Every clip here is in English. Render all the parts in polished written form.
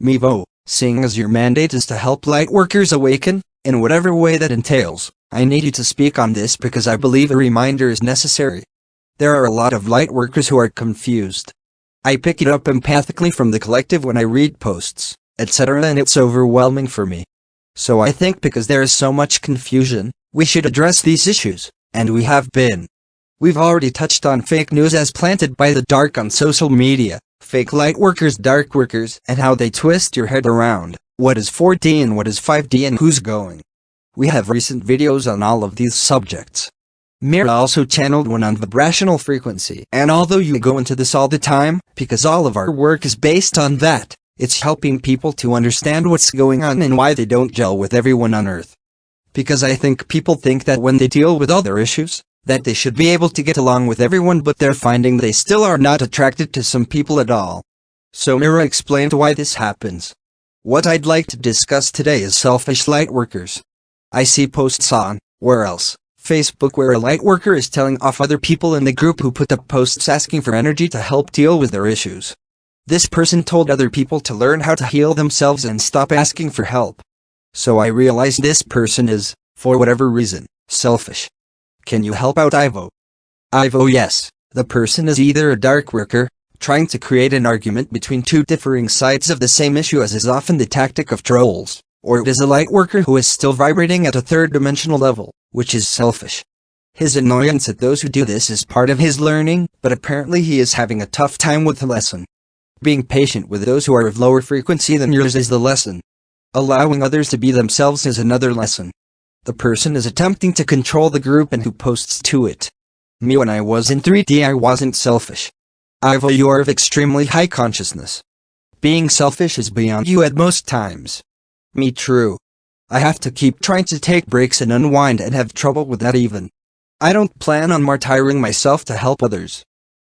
Ivo, seeing as your mandate is to help Lightworkers awaken, in whatever way that entails, I need you to speak on this because I believe a reminder is necessary. There are a lot of Lightworkers who are confused. I pick it up empathically from the collective when I read posts, etc., and it's overwhelming for me. So I think because there is so much confusion, we should address these issues, and we have been. We've already touched on fake news as planted by the dark on social media, fake Lightworkers, darkworkers, and how they twist your head around, what is 4D and what is 5D and who's going. We have recent videos on all of these subjects. Mira also channeled one on vibrational frequency, and although you go into this all the time, because all of our work is based on that, it's helping people to understand what's going on and why they don't gel with everyone on Earth. Because I think people think that when they deal with other issues, that they should be able to get along with everyone, but they're finding they still are not attracted to some people at all. So Mira explained why this happens. What I'd like to discuss today is selfish Lightworkers. I see posts on, where else, Facebook, where a Lightworker is telling off other people in the group who put up posts asking for energy to help deal with their issues. This person told other people to learn how to heal themselves and stop asking for help. So I realized this person is, for whatever reason, selfish. Can you help out Ivo? Ivo, yes, the person is either a darkworker, trying to create an argument between two differing sides of the same issue, as is often the tactic of trolls, or it is a Lightworker who is still vibrating at a third-dimensional level, which is selfish. His annoyance at those who do this is part of his learning, but apparently he is having a tough time with the lesson. Being patient with those who are of lower frequency than yours is the lesson. Allowing others to be themselves is another lesson. The person is attempting to control the group and who posts to it. Me, when I was in 3D, I wasn't selfish. Ivo, you are of extremely high consciousness. Being selfish is beyond you at most times. Me, true. I have to keep trying to take breaks and unwind and have trouble with that even. I don't plan on martyring myself to help others.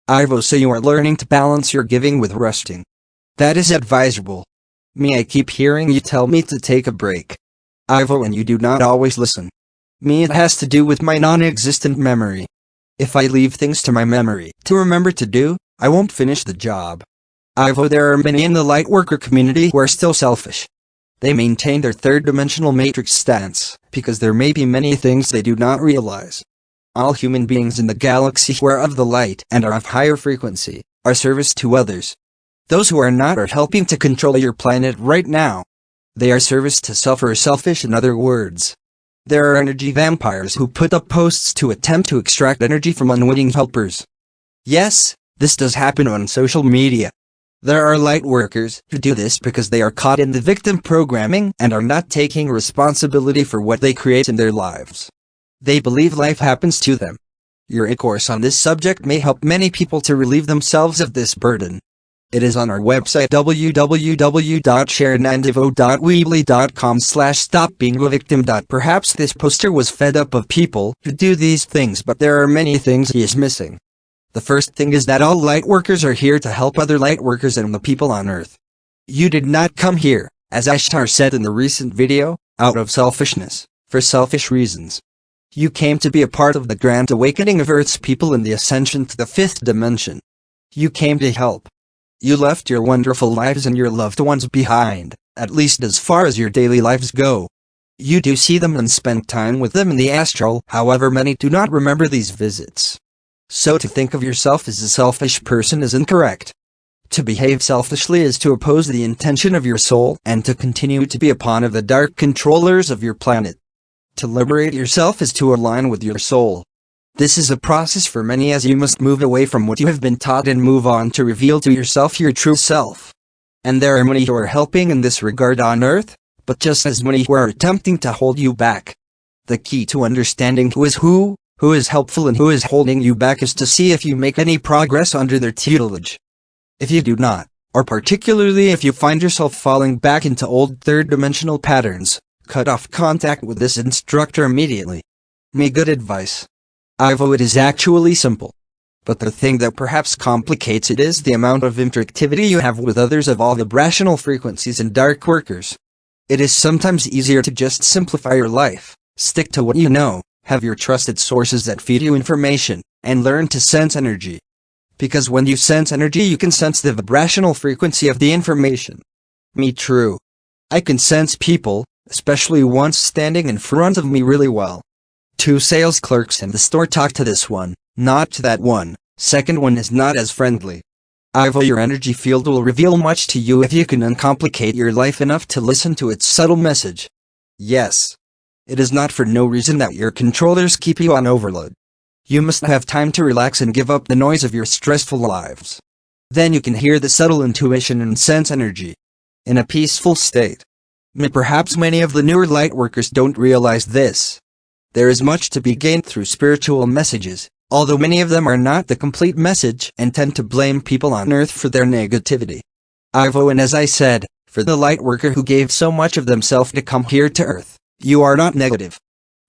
Ivo, so you are learning to balance your giving with resting. That is advisable. Me, I keep hearing you tell me to take a break. Ivo, and you do not always listen. Me, it has to do with my non-existent memory. If I leave things to my memory to remember to do, I won't finish the job. Ivo, there are many in the Lightworker community who are still selfish. They maintain their third-dimensional matrix stance, because there may be many things they do not realize. All human beings in the galaxy who are of the light and are of higher frequency, are service to others. Those who are not are helping to control your planet right now. They are service to self, or selfish in other words. There are energy vampires who put up posts to attempt to extract energy from unwitting helpers. Yes, this does happen on social media. There are Lightworkers who do this because they are caught in the victim programming and are not taking responsibility for what they create in their lives. They believe life happens to them. Your course on this subject may help many people to relieve themselves of this burden. It is on our website www.sharenandivo.weebly.com/stopbeingaVictim. Perhaps this poster was fed up of people who do these things, but there are many things he is missing. The first thing is that all Lightworkers are here to help other Lightworkers and the people on Earth. You did not come here, as Ashtar said in the recent video, out of selfishness, for selfish reasons. You came to be a part of the grand awakening of Earth's people in the ascension to the 5th dimension. You came to help. You left your wonderful lives and your loved ones behind, at least as far as your daily lives go. You do see them and spend time with them in the astral, however many do not remember these visits. So to think of yourself as a selfish person is incorrect. To behave selfishly is to oppose the intention of your soul and to continue to be a pawn of the dark controllers of your planet. To liberate yourself is to align with your soul. This is a process for many, as you must move away from what you have been taught and move on to reveal to yourself your true self. And there are many who are helping in this regard on Earth, but just as many who are attempting to hold you back. The key to understanding who is helpful and who is holding you back is to see if you make any progress under their tutelage. If you do not, or particularly if you find yourself falling back into old third-dimensional patterns, cut off contact with this instructor immediately. Me, good advice. Ivo, it is actually simple. But the thing that perhaps complicates it is the amount of interactivity you have with others of all vibrational frequencies and darkworkers. It is sometimes easier to just simplify your life, stick to what you know, have your trusted sources that feed you information, and learn to sense energy. Because when you sense energy, you can sense the vibrational frequency of the information. Me true. I can sense people, especially ones standing in front of me really well. Two sales clerks in the store talk to this one, not to that one. Second one is not as friendly. Ivo, your energy field will reveal much to you if you can uncomplicate your life enough to listen to its subtle message. Yes. It is not for no reason that your controllers keep you on overload. You must have time to relax and give up the noise of your stressful lives. Then you can hear the subtle intuition and sense energy. In a peaceful state. Perhaps many of the newer Lightworkers don't realize this. There is much to be gained through spiritual messages, although many of them are not the complete message and tend to blame people on Earth for their negativity. Ivo, and as I said, for the Lightworker who gave so much of themselves to come here to Earth, you are not negative.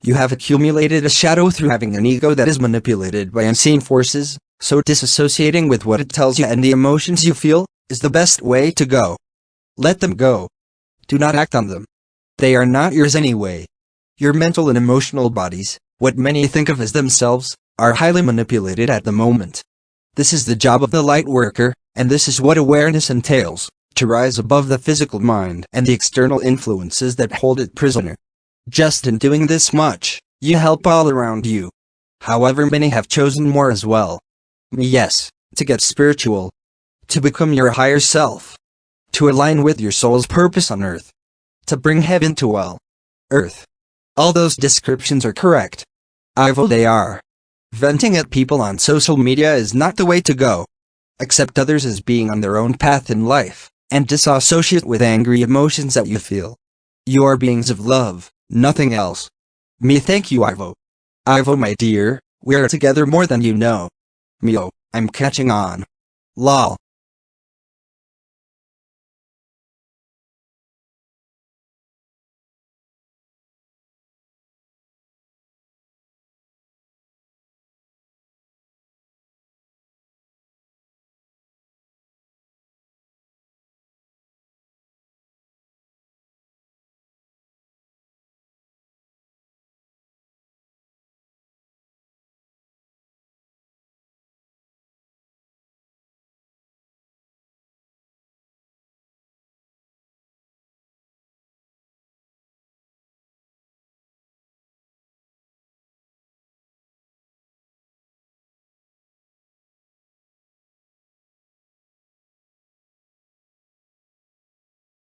You have accumulated a shadow through having an ego that is manipulated by unseen forces, so disassociating with what it tells you and the emotions you feel, is the best way to go. Let them go. Do not act on them. They are not yours anyway. Your mental and emotional bodies, what many think of as themselves, are highly manipulated at the moment. This is the job of the Lightworker, and this is what awareness entails, to rise above the physical mind and the external influences that hold it prisoner. Just in doing this much, you help all around you. However, many have chosen more as well. Yes, to get spiritual. To become your higher self. To align with your soul's purpose on Earth. To bring heaven to Earth. All those descriptions are correct. Ivo, they are. Venting at people on social media is not the way to go. Accept others as being on their own path in life, and disassociate with angry emotions that you feel. You are beings of love, nothing else. Thank you, Ivo. Ivo, my dear, we are together more than you know. Oh, I'm catching on. Lol.